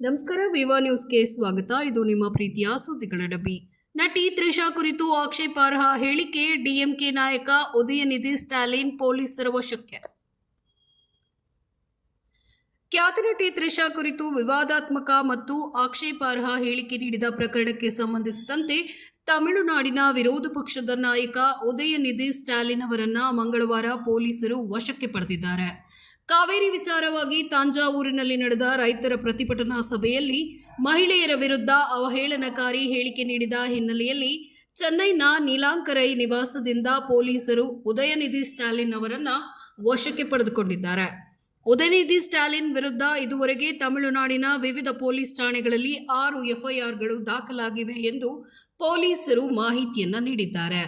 ನಮಸ್ಕಾರ. ವಿವಾ ನ್ಯೂಸ್ಗೆ ಸ್ವಾಗತ. ಇದು ನಿಮ್ಮ ಪ್ರೀತಿಯ ಸುದ್ದಿಗಳ ಡಬ್ಬಿ. ನಟಿ ತ್ರಿಷಾ ಕುರಿತು ಆಕ್ಷೇಪಾರ್ಹ ಹೇಳಿಕೆ, ಡಿಎಂಕೆ ನಾಯಕ ಉದಯನಿಧಿ ಸ್ಟಾಲಿನ್ ಪೊಲೀಸರ ವಶಕ್ಕೆ. ಖ್ಯಾತ ನಟಿ ತ್ರಿಷಾ ಕುರಿತು ವಿವಾದಾತ್ಮಕ ಮತ್ತು ಆಕ್ಷೇಪಾರ್ಹ ಹೇಳಿಕೆ ನೀಡಿದ ಪ್ರಕರಣಕ್ಕೆ ಸಂಬಂಧಿಸಿದಂತೆ ತಮಿಳುನಾಡಿನ ವಿರೋಧ ಪಕ್ಷದ ನಾಯಕ ಉದಯನಿಧಿ ಸ್ಟಾಲಿನ್ ಅವರನ್ನ ಮಂಗಳವಾರ ಪೊಲೀಸರು ವಶಕ್ಕೆ ಪಡೆದಿದ್ದಾರೆ. ಕಾವೇರಿ ವಿಚಾರವಾಗಿ ತಾಂಜಾವೂರಿನಲ್ಲಿ ನಡೆದ ರೈತರ ಪ್ರತಿಭಟನಾ ಸಭೆಯಲ್ಲಿ ಮಹಿಳೆಯರ ವಿರುದ್ಧ ಅವಹೇಳನಕಾರಿ ಹೇಳಿಕೆ ನೀಡಿದ ಹಿನ್ನೆಲೆಯಲ್ಲಿ ಚೆನ್ನೈನ ನೀಲಾಂಕರೈ ನಿವಾಸದಿಂದ ಪೊಲೀಸರು ಉದಯನಿಧಿ ಸ್ಟಾಲಿನ್ ಅವರನ್ನ ವಶಕ್ಕೆ ಪಡೆದುಕೊಂಡಿದ್ದಾರೆ. ಉದಯನಿಧಿ ಸ್ಟಾಲಿನ್ ವಿರುದ್ಧ ಇದುವರೆಗೆ ತಮಿಳುನಾಡಿನ ವಿವಿಧ ಪೊಲೀಸ್ ಠಾಣೆಗಳಲ್ಲಿ 6 ಎಫ್ಐಆರ್ಗಳು ದಾಖಲಾಗಿವೆ ಎಂದು ಪೊಲೀಸರು ಮಾಹಿತಿಯನ್ನ ನೀಡಿದ್ದಾರೆ.